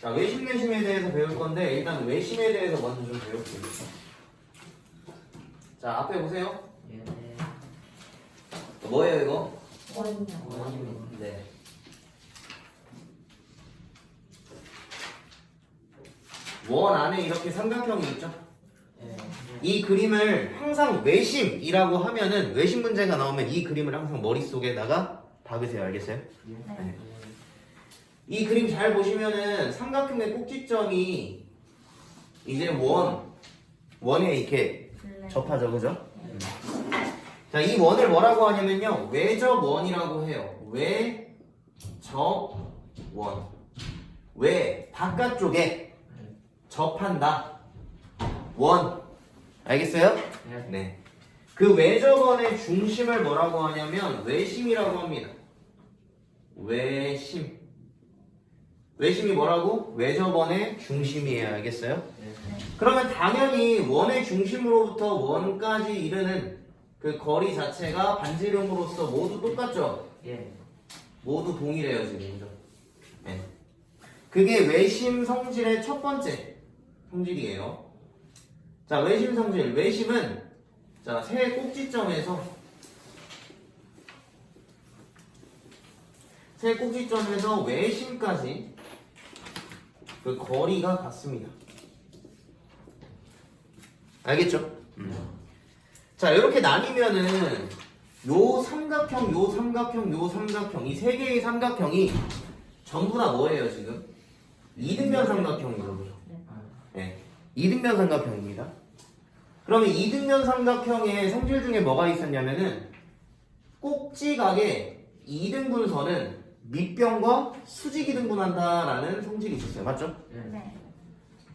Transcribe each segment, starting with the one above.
자, 외심 내심에 대해서 배울 건데 일단 외심에 대해서 먼저 좀 배울게요. 자, 앞에 보세요. 예. 뭐예요 이거? 원이요. 네. 원 안에 이렇게 삼각형이 있죠? 예. 이 그림을 항상 외심이라고 하면은 외심 문제가 나오면 이 그림을 항상 머릿속에다가 박으세요. 알겠어요? 네. 이 그림 잘 보시면은 삼각형의 꼭지점이 이제 원에 이렇게 접하죠. 그죠? 자, 이 원을 뭐라고 하냐면요. 외접원이라고 해요. 외접원. 외 바깥쪽에 접한다. 원. 알겠어요? 네. 그 외접원의 중심을 뭐라고 하냐면 외심이라고 합니다. 외심. 외심이 뭐라고? 외접원의 중심이에요. 알겠어요? 그러면 당연히 원의 중심으로부터 원까지 이르는 그 거리 자체가 반지름으로서 모두 똑같죠? 예. 모두 동일해요, 지금. 그죠? 네. 그게 외심 성질의 첫 번째 성질이에요. 자, 외심 성질. 외심은 자, 세 꼭지점에서 외심까지 그 거리가 같습니다. 알겠죠? 자, 이렇게 나뉘면은 요 삼각형, 요 삼각형, 요 삼각형 이 세 개의 삼각형이 전부 다 뭐예요, 지금? 이등변 삼각형이죠, 그죠? 네, 이등변 삼각형입니다. 그러면 이등변 삼각형의 성질 중에 뭐가 있었냐면은 꼭지각의 이등분선은 밑변과 수직이등분한다라는 성질이 있었어요. 맞죠? 네.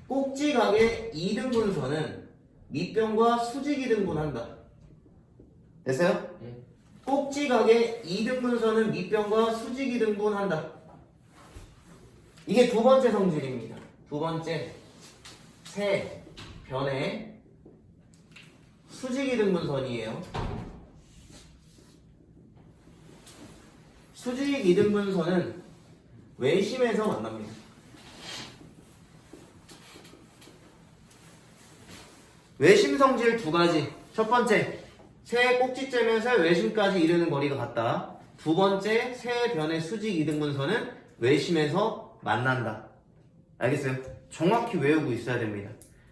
꼭지각의 이등분선은 밑변과 수직이등분한다. 됐어요? 네. 꼭지각의 이등분선은 밑변과 수직이등분한다. 이게 두 번째 성질입니다. 두 번째, 세 변의 수직이등분선이에요. 수직이등분선은 외심에서 만납니다. 외심 성질 두 가지. 첫 번째, 세 꼭지점에서 외심까지 이르는 거리가 같다. 두 번째, 세 변의 수직 이등분선은 외심에서 만난다. 알겠어요? 정확히 외우고 있어야 됩니다.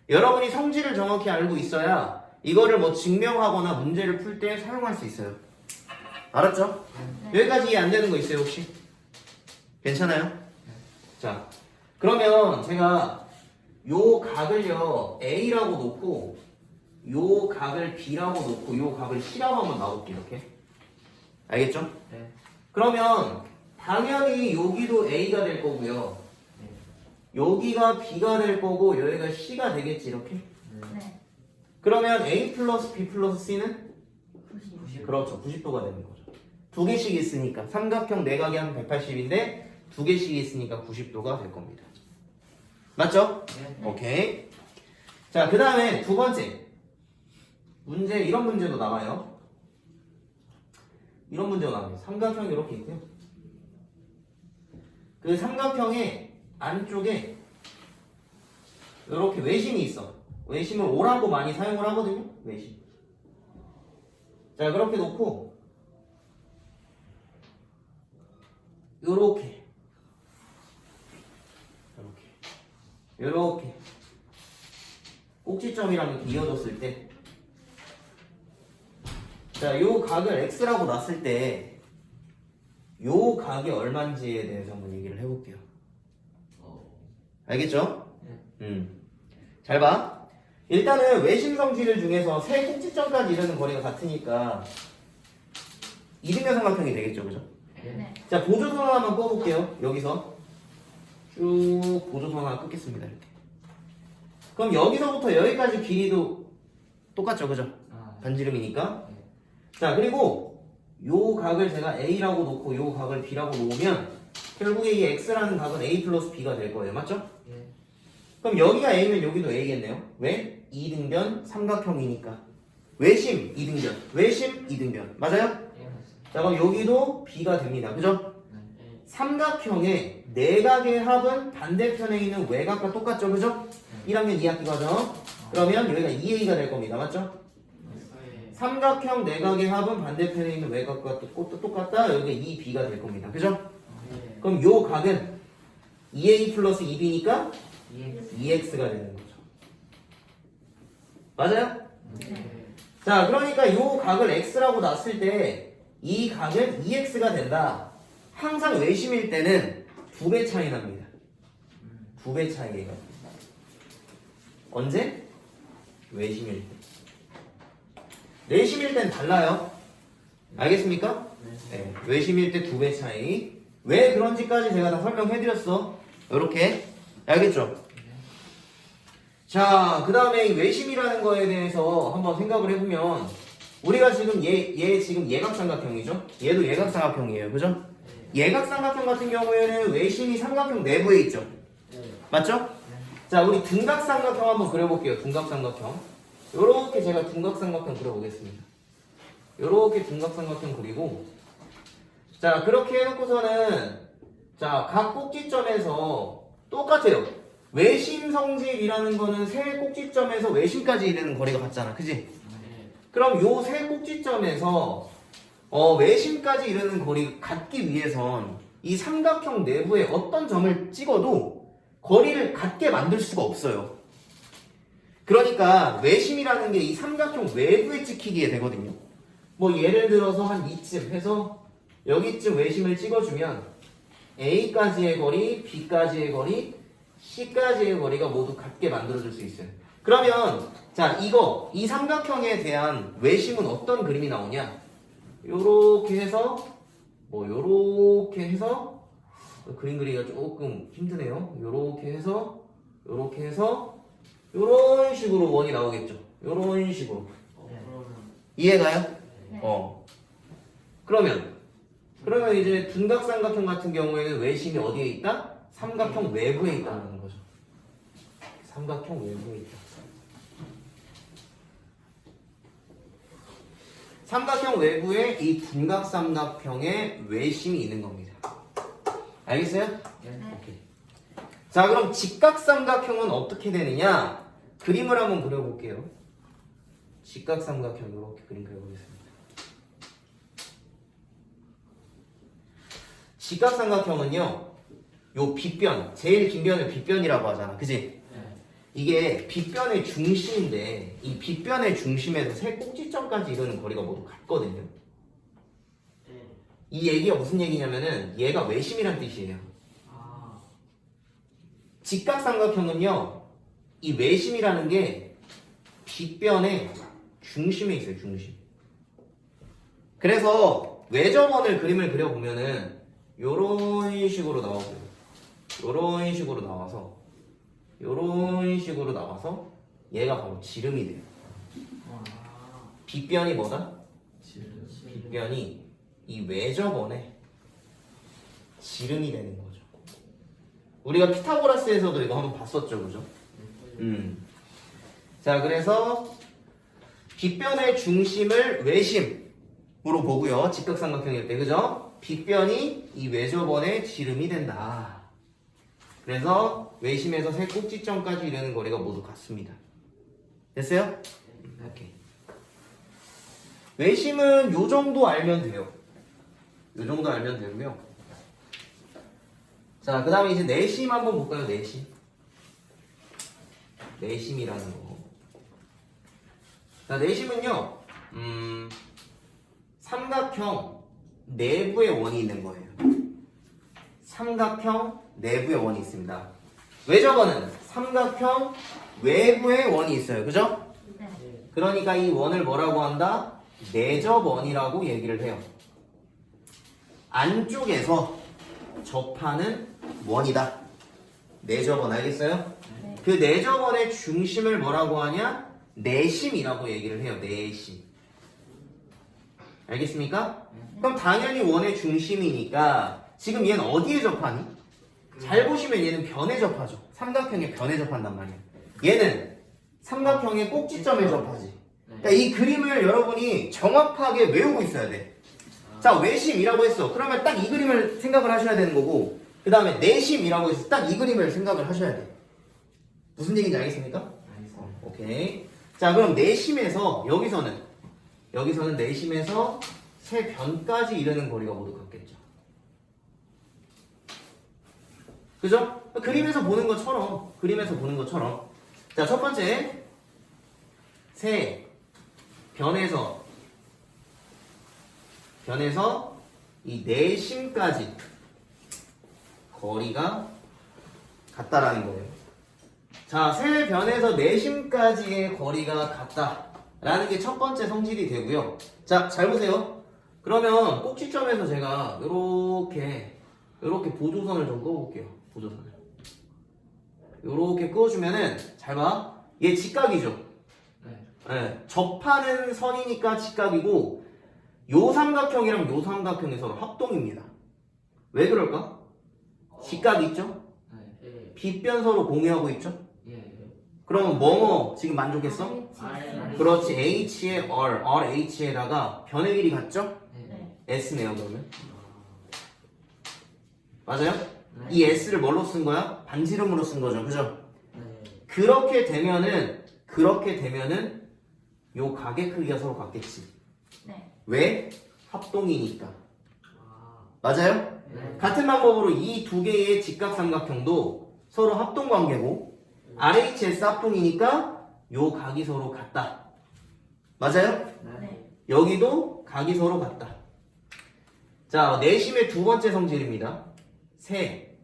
여러분이 성질을 정확히 알고 있어야 이거를 뭐 증명하거나 문제를 풀 때 사용할 수 있어요. 알았죠? 여기까지 이해 안 되는 거 있어요, 혹시? 괜찮아요? 자, 그러면 제가 요 각을요 A라고 놓고 요 각을 B라고 놓고 요 각을 C라고 한번 놔볼게요. 이렇게. 알겠죠? 네. 그러면 당연히 여기도 A가 될 거고요. 여기가 B가 될 거고 여기가 C가 되겠지. 이렇게. 네. 그러면 A 플러스 B 플러스 C는 90. 그렇죠. 90도가 되는 거죠. 두 개씩 있으니까 삼각형 내각이 한 180인데 두 개씩 있으니까 90도가 될 겁니다. 맞죠? 네. 오케이. 자, 그 다음에 두 번째 문제, 이런 문제도 나와요. 이런 문제가 나와요. 삼각형이 이렇게 있고요. 그 삼각형의 안쪽에 이렇게 외심이 있어. 외심을 O라고 많이 사용을 하거든요. 외심. 자, 그렇게 놓고 요렇게 꼭지점이랑 이렇게 이어졌을 때, 자, 요 각을 x라고 놨을 때 요 각이 얼마인지에 대해서 한번 얘기를 해볼게요. 알겠죠? 잘 봐. 일단은 외심 성질 중에서 세 꼭지점까지 이르는 거리가 같으니까 이등변 삼각형이 되겠죠, 그죠? 네. 자, 보조선 하나만 꺼볼게요. 여기서 쭉 보조선 하나 끊겠습니다. 이렇게. 그럼 여기서부터 여기까지 길이도 똑같죠, 그죠? 반지름이니까. 네. 자, 그리고 요 각을 제가 A라고 놓고 요 각을 B라고 놓으면 결국에 이 X라는 각은 A 플러스 B가 될 거예요. 맞죠? 예. 그럼 여기가 A면 여기도 A겠네요. 왜? 이등변 삼각형이니까. 외심 이등변, 외심 이등변. 맞아요? 예. 맞습니다. 자, 그럼 여기도 B가 됩니다. 그죠? 네. 삼각형의 내각의 합은 반대편에 있는 외곽과 똑같죠, 그죠? 1학년 2학기 과정. 그러면 여기가 2a가 될 겁니다, 맞죠? 삼각형 내각의 합은 반대편에 있는 외곽과 똑같다. 여기가 2b가 될 겁니다, 그죠? 그럼 요 각은 2a 플러스 2b니까 2x가 되는 거죠. 맞아요? 자, 그러니까 요 각을 x라고 놨을 때 이 각은 2x가 된다. 항상 외심일 때는 2배 차이 납니다. 2배 차이가. 언제? 외심일 때. 내심일 땐 달라요. 알겠습니까? 네. 외심일 때 2배 차이. 왜 그런지까지 제가 다 설명해드렸어. 요렇게. 알겠죠? 자, 그 다음에 이 외심이라는 거에 대해서 한번 생각을 해보면 우리가 지금 얘 지금 예각삼각형이죠? 얘도 예각삼각형이에요. 그죠? 예각삼각형 같은 경우에는 외심이 삼각형 내부에 있죠? 맞죠? 자, 우리 둔각삼각형 한번 그려볼게요. 둔각삼각형. 요렇게 제가 둔각삼각형 그려보겠습니다. 요렇게 둔각삼각형 그리고 자, 그렇게 해놓고서는 자, 각 꼭지점에서 똑같아요. 외심 성질이라는 거는 세 꼭지점에서 외심까지 이르는 거리가 같잖아. 그지? 그럼 요 세 꼭지점에서 외심까지 이르는 거리가 같기 위해선 이 삼각형 내부에 어떤 점을 찍어도 거리를 같게 만들 수가 없어요. 그러니까 외심이라는 게 이 삼각형 외부에 찍히게 되거든요. 뭐 예를 들어서 한 이쯤 해서 여기쯤 외심을 찍어주면 A까지의 거리, B까지의 거리, C까지의 거리가 모두 같게 만들어줄 수 있어요. 그러면 자, 이 삼각형에 대한 외심은 어떤 그림이 나오냐? 요렇게 해서 요렇게 해서 그림 그리기가 조금 힘드네요. 요렇게 해서 요런 식으로 원이 나오겠죠. 요런 식으로. 이해가요? 그러면 이제 둔각삼각형 같은 경우에는 외심이 어디에 있다? 삼각형 외부에 있다는 거죠. 삼각형 외부에 있다. 삼각형 외부에 이 둔각삼각형의 외심이 있는 겁니다. 알겠어요? 오케이. 자, 그럼 직각삼각형은 어떻게 되느냐? 그림을 한번 그려볼게요. 직각삼각형 이렇게 그림 그려보겠습니다. 직각삼각형은요, 요 빗변, 제일 긴 변을 빗변이라고 하잖아. 그지? 이게 빗변의 중심인데 이 빗변의 중심에서 세 꼭지점까지 이르는 거리가 모두 같거든요. 이 얘기가 무슨 얘기냐면은 얘가 외심이란 뜻이에요. 직각삼각형은요, 이 외심이라는 게 빗변의 중심에 있어요. 중심. 그래서 외접원을 그림을 그려보면은 요런 식으로 나오고요. 요런 식으로 나와서 요런 식으로 나와서 얘가 바로 지름이 돼요. 빗변이 뭐다? 빗변이 이 외접원의 지름이 되는 거죠. 우리가 피타고라스에서도 이거 한번 봤었죠, 그죠? 자, 그래서 빗변의 중심을 외심으로 보고요. 직각삼각형일 때, 그죠? 빗변이 이 외접원의 지름이 된다. 그래서 외심에서 세 꼭지점까지 이르는 거리가 모두 같습니다. 됐어요? 오케이. 외심은 요 정도 알면 돼요. 요 정도 알면 되고요. 자, 그 다음에 이제 내심 한번 볼까요? 내심. 내심이라는 거. 자, 내심은요, 삼각형 내부에 원이 있는 거예요. 삼각형 내부에 원이 있습니다. 외접원은 삼각형 외부에 원이 있어요. 그죠? 그러니까 이 원을 뭐라고 한다? 내접원이라고 얘기를 해요. 안쪽에서 접하는 원이다. 내접원 알겠어요? 그 내접원의 중심을 뭐라고 하냐? 내심이라고 얘기를 해요. 내심. 알겠습니까? 그럼 당연히 원의 중심이니까 지금 얘는 어디에 접하니? 잘 보시면 얘는 변에 접하죠. 삼각형의 변에 접한단 말이야. 얘는 삼각형의 꼭지점에 접하지. 그러니까 이 그림을 여러분이 정확하게 외우고 있어야 돼. 자, 외심이라고 했어. 그러면 딱 이 그림을 생각을 하셔야 되는 거고, 그 다음에 내심이라고 해서 딱 이 그림을 생각을 하셔야 돼. 무슨 얘기인지 알겠습니까? 알겠습니다. 오케이. 자, 그럼 내심에서 여기서는 내심에서 세 변까지 이르는 거리가 모두 같겠죠. 그죠? 그림에서 보는 것처럼. 자, 첫 번째 세 변에서 이 내심까지 거리가 같다라는 거예요. 자, 세 변에서 내심까지의 거리가 같다라는 게 첫 번째 성질이 되고요. 자, 잘 보세요. 그러면 꼭지점에서 제가 이렇게 보조선을 좀 그어볼게요. 보조선을. 이렇게 그어주면은 잘 봐. 얘 직각이죠. 네. 네, 접하는 선이니까 직각이고 요 삼각형이랑 요 삼각형이 서로 합동입니다. 왜 그럴까? 직각이 있죠? 네. 빗변 서로 공유하고 있죠? 예. 그러면 뭐뭐 지금 만족했어? 알. 그렇지. H에 RH에다가 변의 길이 같죠? 네. S네요 그러면. 맞아요? 네. 이 S를 뭘로 쓴 거야? 반지름으로 쓴 거죠. 그죠? 네. 그렇게 되면은 요 각의 크기가 서로 같겠지. 네. 왜? 합동이니까. 아. 맞아요? 네. 같은 방법으로 이 두 개의 직각삼각형도 서로 합동 관계고 RHS 합동이니까 요 각이 서로 같다. 맞아요? 네. 여기도 각이 서로 같다. 자, 내심의 두 번째 성질입니다. 세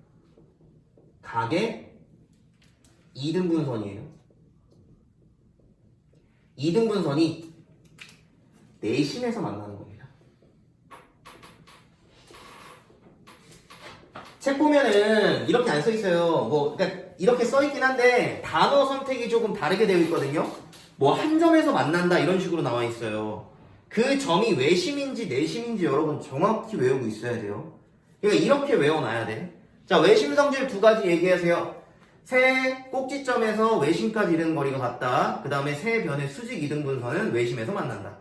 각의 이등분선이에요. 이등분선이 내심에서 만나는 겁니다. 책 보면은 이렇게 안 써 있어요. 그러니까 이렇게 써 있긴 한데 단어 선택이 조금 다르게 되어 있거든요. 뭐 한 점에서 만난다 이런 식으로 나와 있어요. 그 점이 외심인지 내심인지 여러분 정확히 외우고 있어야 돼요. 그러니까 이렇게 외워놔야 돼. 자, 외심 성질 두 가지 얘기하세요. 세 꼭지점에서 외심까지 이르는 거리가 같다. 그 다음에 세 변의 수직 이등분선은 외심에서 만난다.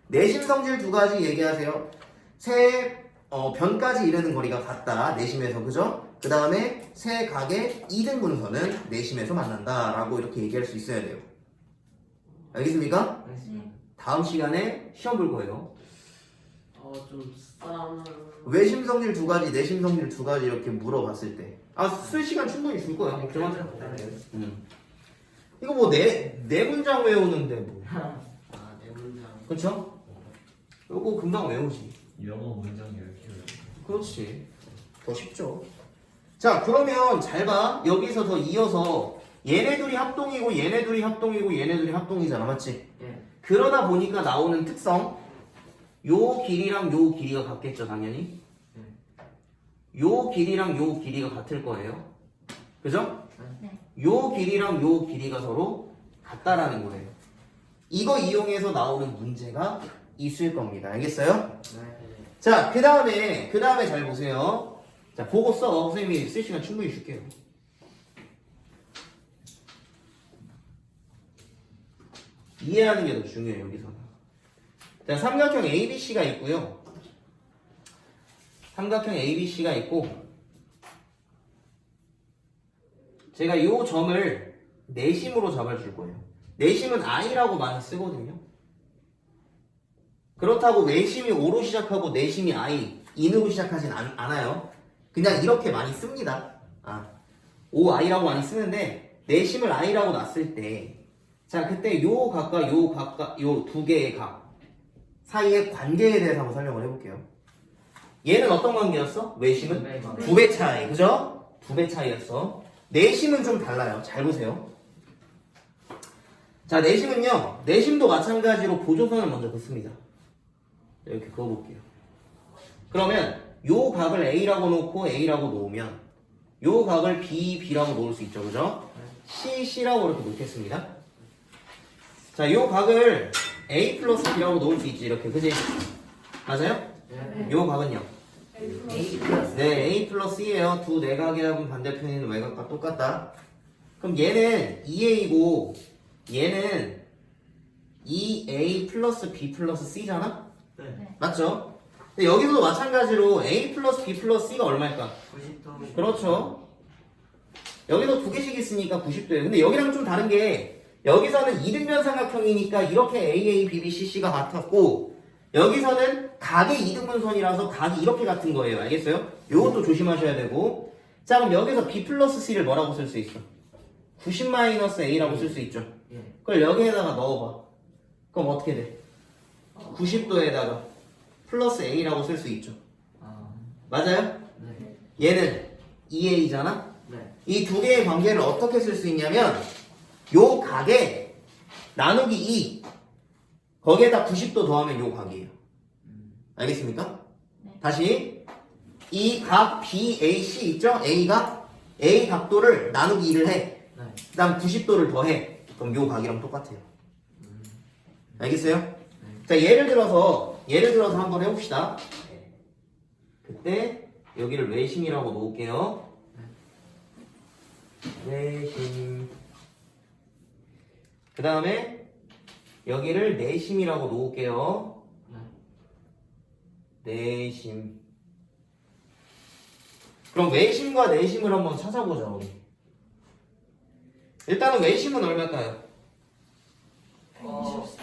내심 성질 두 가지 얘기하세요. 세 변까지 이르는 거리가 같다. 내심에서, 그죠? 그 다음에 세 각의 이등분선은 내심에서 만난다. 라고 이렇게 얘기할 수 있어야 돼요. 알겠습니까? 알겠습니다. 다음 시간에 시험 볼 거예요. 좀 싼. 외심 성질 두 가지, 내심 성질 두 가지 이렇게 물어봤을 때. 쓸 시간 충분히 줄 거야. 걱정하지 마. 이거 뭐 네 문장 외우는데 뭐. 네 문장. 그쵸? 요거 금방 외우지. 영어 문장 10개. 그렇지. 더 쉽죠. 자, 그러면 잘 봐. 여기서 더 이어서 얘네들이 합동이고 얘네들이 합동이고 얘네들이 합동이잖아. 맞지? 예. 그러다 보니까 나오는 특성. 요 길이랑 요 길이가 같겠죠, 당연히. 요 길이랑 요 길이가 같을 거예요. 그죠? 네. 요 길이랑 요 길이가 서로 같다라는 거예요. 이거 이용해서 나오는 문제가 있을 겁니다. 알겠어요? 네. 자, 그 다음에 잘 보세요. 자, 보고 써. 선생님이 쓸 시간 충분히 줄게요. 이해하는 게 더 중요해요, 여기서는. 자, 삼각형 ABC가 있고요. 삼각형 ABC가 있고, 제가 이 점을 내심으로 잡아줄 거예요. 내심은 I라고 많이 쓰거든요. 그렇다고 외심이 O로 시작하고 내심이 I, 인으로 시작하진 않아요. 그냥 이렇게 많이 씁니다. OI라고 많이 쓰는데 내심을 I라고 놨을 때, 자, 그때 요 각과 요 두 개의 각 사이의 관계에 대해서 한번 설명을 해볼게요. 얘는 어떤 관계였어? 외심은? 2배 차이, 그죠? 2배 차이였어. 내심은 좀 달라요. 잘 보세요. 자, 내심은요, 내심도 마찬가지로 보조선을 먼저 긋습니다. 이렇게 그어볼게요. 그러면 요 각을 A라고 놓고 A라고 놓으면 요 각을 B, B라고 놓을 수 있죠, 그죠? C, C라고 이렇게 놓겠습니다. 자, 요 각을 A 플러스 B라고 놓을 수 있지, 이렇게, 그지? 맞아요? 네. 요 각은요? A 플러스. 네, A 플러스이에요. 두 내각의 합은 반대편에 있는 외곽과 똑같다. 그럼 얘는 2A고 얘는 2A 플러스 B 플러스 C잖아? 네. 맞죠? 근데 여기서도 마찬가지로 A 플러스 B 플러스 C가 얼마일까? 90도. 그렇죠. 여기도 두 개씩 있으니까 90도예요. 근데 여기랑 좀 다른 게 여기서는 이등변 삼각형이니까 이렇게 AA, BB, CC가 같았고 여기서는 각의 이등분선이라서 각이 이렇게 같은 거예요. 알겠어요? 요것도 조심하셔야 되고 자 그럼 여기서 B 플러스 C를 뭐라고 쓸 수 있어? 90 마이너스 A라고 쓸 수 있죠. 예. 그걸 여기에다가 넣어봐. 그럼 어떻게 돼? 90도에다가 플러스 A라고 쓸 수 있죠. 아. 맞아요? 네. 얘는 2A잖아? 네. 이 두 개의 관계를 어떻게 쓸 수 있냐면 요 각에 나누기 2 거기에다 90도 더하면 요 각이에요. 알겠습니까? 네. 다시 이 각 BAC 있죠? A가 A 각도를 나누기 2를 해. 네. 그 다음 90도를 더해. 그럼 요 각이랑 똑같아요. 알겠어요? 자 예를 들어서 한번 해봅시다. 그때 여기를 외심이라고 놓을게요. 외심. 그 다음에 여기를 내심이라고 놓을게요. 내심. 그럼 외심과 내심을 한번 찾아보자 우리. 일단은 외심은 얼마일까요? 124.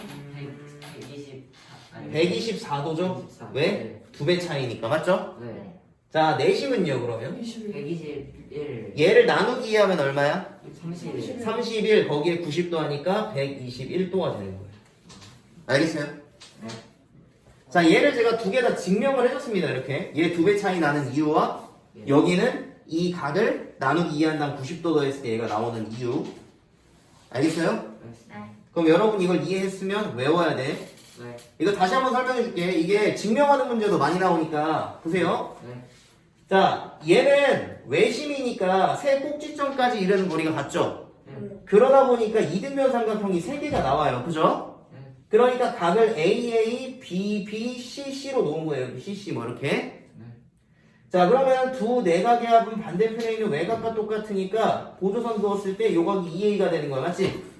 124도죠? 124. 왜? 네. 2배 차이니까 맞죠? 네. 자 내심은요 그러면? 121. 얘를 나누기 2 하면 얼마야? 31. 31 거기에 90도 하니까 121도가 되는 거예요. 알겠어요? 네. 자 얘를 제가 두 개 다 증명을 해줬습니다. 이렇게 얘 2배 차이 나는 이유와 예. 여기는 이 각을 나누기 2 한당 90도 더했을 때 얘가 나오는 이유. 알겠어요? 네. 그럼 여러분 이걸 이해했으면 외워야 돼. 네. 이거 다시 한번 설명해 줄게. 이게 증명하는 문제도 많이 나오니까 보세요. 네. 자 얘는 외심이니까 세 꼭지점까지 이르는 거리가 같죠? 네. 그러다 보니까 이등변 삼각형이 3개가 나와요. 그죠? 네. 그러니까 각을 AA, BB, CC로 놓은 거예요. 여기 CC 뭐 이렇게. 네. 자 그러면 두 내각의 합은 반대편에 있는 외곽과 똑같으니까 보조선 그었을 때 요각이 2A가 되는 거야. 맞지?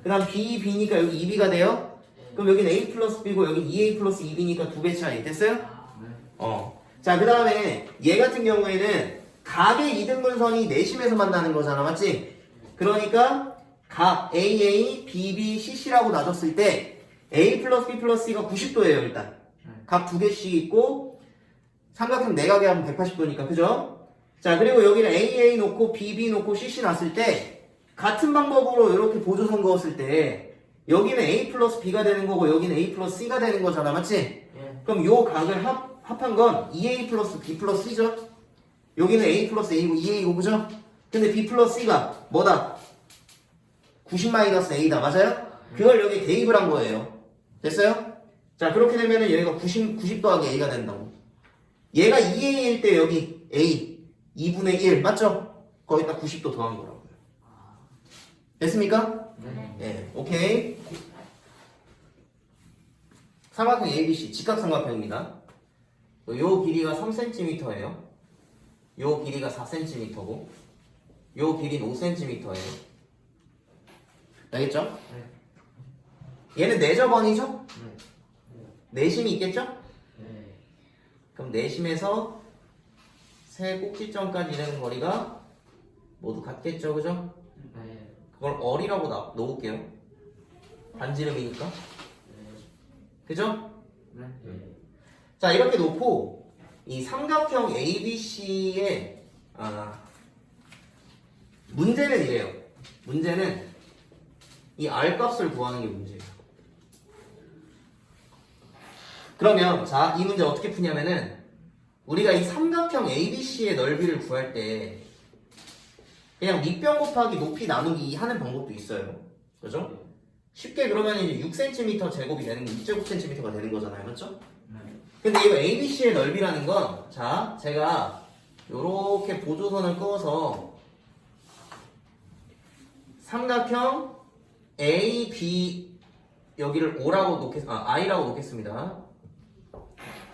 그 다음 B, B니까 여기 2B가 돼요? 그럼 여기는 A 플러스 B고 여기 2A 플러스 2B니까 2배 차이. 됐어요? 네. 자 그 다음에 얘 같은 경우에는 각의 이등분선이 내심에서 만나는 거잖아. 맞지? 그러니까 각 AA, BB, CC라고 놔줬을 때 A 플러스 B 플러스 C가 90도예요 일단. 각 두 개씩 있고 삼각형 내각에 하면 180도니까 그죠? 자 그리고 여기는 AA 놓고 BB 놓고 CC 놨을 때 같은 방법으로 이렇게 보조선 그었을 때 여기는 A 플러스 B가 되는 거고 여기는 A 플러스 C가 되는 거잖아. 맞지? 예. 그럼 요 각을 합한 건 2A 플러스 B 플러스 C죠? 여기는 A 플러스 A고 2A고 그죠? 근데 B 플러스 C가 뭐다? 90 마이너스 A다. 맞아요? 그걸 여기 대입을 한 거예요. 됐어요? 자 그렇게 되면은 얘가 90 더하기 A가 된다고. 얘가 2A일 때 여기 A 2분의 1 맞죠? 거기다 90도 더한 거라고요. 됐습니까? 네. 예, 오케이. 삼각형 ABC 직각삼각형입니다. 요 길이가 3cm예요. 요 길이가 4cm고 요 길이는 5cm예요. 알겠죠? 얘는 내저번이죠? 내심이 있겠죠? 네. 그럼 내심에서 세 꼭지점까지 이르는 거리가 모두 같겠죠, 그죠? 네. 그걸 어리라고 놓을게요. 반지름이니까. 그죠? 네. 자, 이렇게 놓고 이 삼각형 ABC의 문제는 이래요. 문제는 이 R 값을 구하는 게 문제예요. 그러면 자, 이 문제 어떻게 푸냐면은 우리가 이 삼각형 ABC의 넓이를 구할 때 그냥 밑변 곱하기 높이 나누기 하는 방법도 있어요. 그죠? 쉽게 그러면 이제 6cm 제곱이 되는 거 6제곱cm가 되는 거잖아요. 맞죠? 근데 이 ABC의 넓이라는 건 자, 제가 요렇게 보조선을 그어서 삼각형 A, B 여기를 O라고 I라고 놓겠습니다.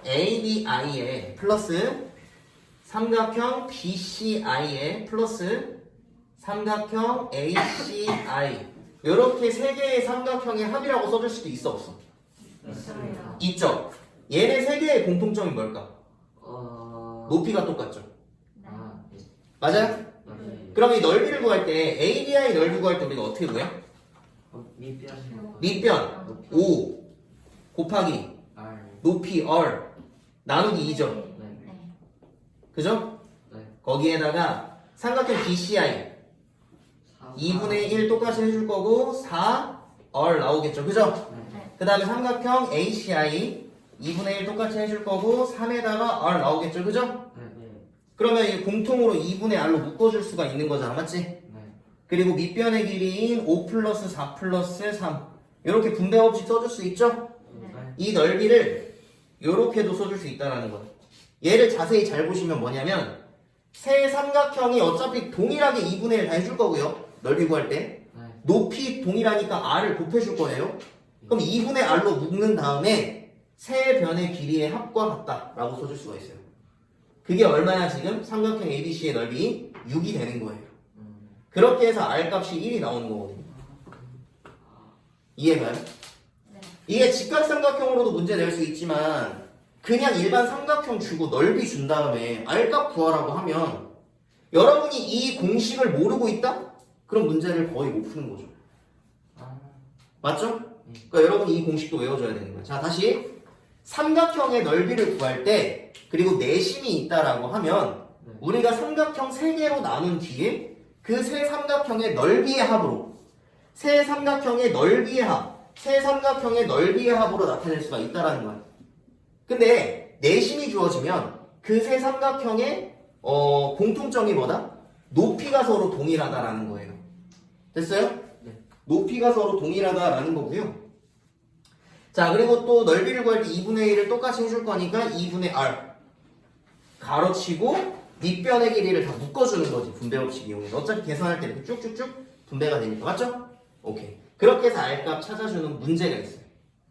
A, B, I에 플러스 삼각형 BCI에 플러스 삼각형 ACI 요렇게 세 개의 삼각형의 합이라고 써줄 수도 있어 없어? 있어요. 있죠? 얘네 세 개의 공통점이 뭘까? 높이가 똑같죠. 네. 맞아요? 네. 그럼 이 넓이를 구할 때 ADI 넓이 구할 때 우리가 어떻게 구해? 밑변. 밑변 5 곱하기 R. 높이 R 나누기 2죠. 네. 그죠? 네. 거기에다가 삼각형 BCI 2분의 1 똑같이 해줄 거고 4R 나오겠죠. 그죠? 그 다음에 삼각형 ACI 2분의 1 똑같이 해줄 거고 3에다가 R 나오겠죠. 그죠? 네. 그러면 이 공통으로 2분의 R로 묶어줄 수가 있는 거잖아. 맞지? 네. 그리고 밑변의 길이인 5 플러스 4 플러스 3 이렇게 분배 법칙 써줄 수 있죠? 네. 이 넓이를 이렇게도 써줄 수 있다는 거예요. 얘를 자세히 잘 보시면 뭐냐면 세 삼각형이 어차피 동일하게 2분의 1 다 해줄 거고요. 넓이 구할 때 네. 높이 동일하니까 R을 곱해줄 거예요. 그럼 2분의 R로 묶는 다음에 세 변의 길이의 합과 같다 라고 써줄 수가 있어요. 그게 얼마야 지금? 삼각형 ABC의 넓이 6이 되는 거예요. 그렇게 해서 R 값이 1이 나오는 거거든요. 이해가요? 네. 이게 직각삼각형으로도 문제 낼 수 있지만 그냥 일반 삼각형 주고 넓이 준 다음에 R 값 구하라고 하면 여러분이 이 공식을 모르고 있다? 그럼 문제를 거의 못 푸는 거죠. 맞죠? 그러니까 여러분이 이 공식도 외워줘야 되는 거예요. 자, 다시 삼각형의 넓이를 구할 때 그리고 내심이 있다라고 하면 우리가 삼각형 3개로 나눈 뒤에 그 세 삼각형의 넓이의 합으로 세 삼각형의 넓이의 합, 세 삼각형의 넓이의 합으로 나타낼 수가 있다라는 거예요. 근데 내심이 주어지면 그 세 삼각형의 공통점이 뭐다? 높이가 서로 동일하다라는 거예요. 됐어요? 네. 높이가 서로 동일하다라는 거고요. 자, 그리고 또 넓이를 구할 때 2분의 1을 똑같이 해줄 거니까 2분의 R 가로치고 밑변의 길이를 다 묶어주는 거지. 분배 법칙 이용해서. 어차피 계산할 때 이렇게 쭉쭉쭉 분배가 되니까. 맞죠? 오케이. 그렇게 해서 R값 찾아주는 문제가 있어요.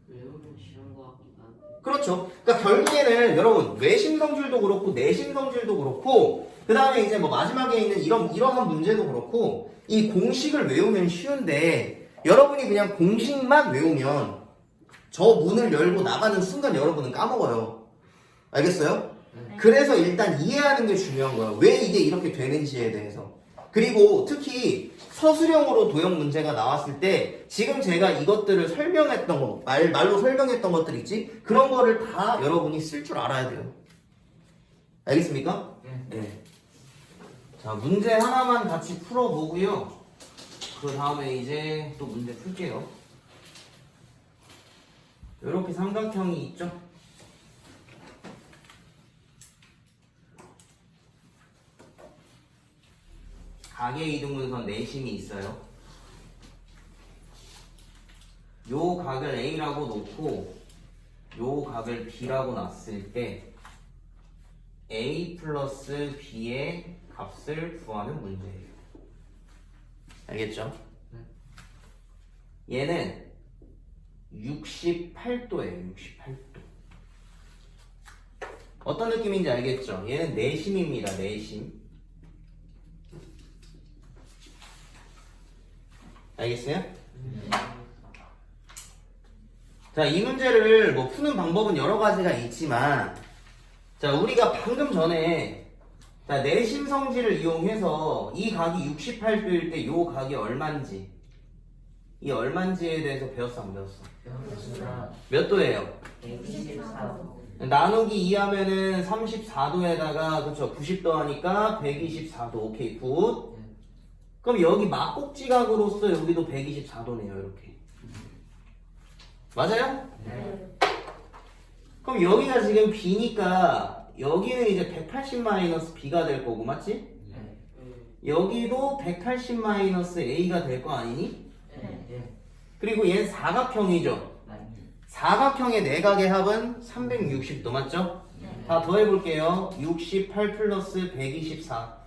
외우면 쉬운 것 같긴 한데. 그렇죠. 그러니까 결국에는 여러분 외심성질도 그렇고 내심성질도 그렇고 그 다음에 이제 뭐 마지막에 있는 이러한 문제도 그렇고 이 공식을 외우면 쉬운데 여러분이 그냥 공식만 외우면 저 문을 열고 나가는 순간 여러분은 까먹어요. 알겠어요? 네. 그래서 일단 이해하는 게 중요한 거야. 왜 이게 이렇게 되는지에 대해서. 그리고 특히 서술형으로 도형 문제가 나왔을 때 지금 제가 이것들을 설명했던 거, 말로 설명했던 것들 있지? 그런 거를 다 여러분이 쓸 줄 알아야 돼요. 알겠습니까? 네. 자, 문제 하나만 같이 풀어보고요. 그 다음에 이제 또 문제 풀게요. 이렇게 삼각형이 있죠? 각의 이등분선 내심이 있어요. 요 각을 A라고 놓고 요 각을 B라고 놨을 때 A 플러스 B의 값을 구하는 문제예요. 알겠죠? 얘는 68도예요. 68도. 어떤 느낌인지 알겠죠? 얘는 내심입니다. 내심. 알겠어요? 자, 이 문제를 뭐 푸는 방법은 여러 가지가 있지만 자, 우리가 방금 전에 자, 내심 성질을 이용해서 이 각이 68도일 때 요 각이 얼만지 이 얼만지에 대해서 배웠어 안 배웠어? 몇 도예요? 124도. 나누기 2 하면은 34도에다가 그쵸 90도 하니까 124도. 오케이 굿. 그럼 여기 막꼭지각으로서 여기도 124도네요. 이렇게 맞아요? 네. 그럼 여기가 지금 B니까 여기는 이제 180 마이너스 B가 될 거고 맞지? 네. 여기도 180 마이너스 A가 될 거 아니니? 네. 그리고 얘는 사각형이죠. 네. 사각형의 내각의 합은 360도 맞죠? 네. 다 더해볼게요. 68 플러스 124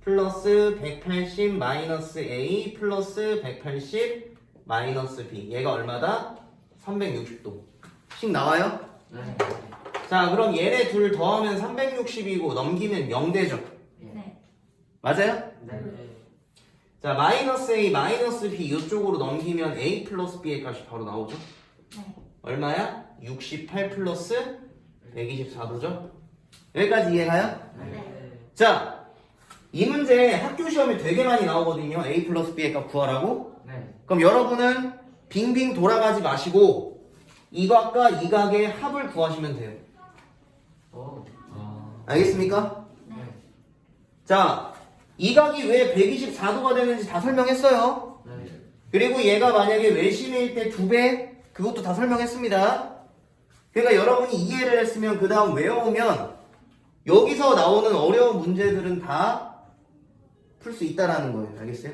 플러스 180 마이너스 A 플러스 180 마이너스 B 얘가 얼마다? 360도 씩 나와요? 네. 자, 그럼 얘네 둘 더하면 360이고 넘기면 0되죠? 네. 맞아요? 네. 자, 마이너스 A 마이너스 B 이쪽으로 넘기면 A 플러스 B의 값이 바로 나오죠? 네. 얼마야? 68 플러스 124도죠? 여기까지 이해가요? 네. 자, 이 문제 학교 시험에 되게 많이 나오거든요. a 플러스 b의 값 구하라고. 네. 그럼 여러분은 빙빙 돌아가지 마시고 이 각과 이 각의 합을 구하시면 돼요. 오. 알겠습니까? 네. 자, 이 각이 왜 124도가 되는지 다 설명했어요. 네. 그리고 얘가 만약에 외심일 때 2배, 그것도 다 설명했습니다. 그러니까 여러분이 이해를 했으면 그 다음 외워오면 여기서 나오는 어려운 문제들은 다 풀 수 있다라는 거예요. 알겠어요?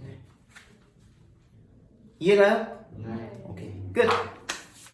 네. 이해가요? 네. 오케이. 끝!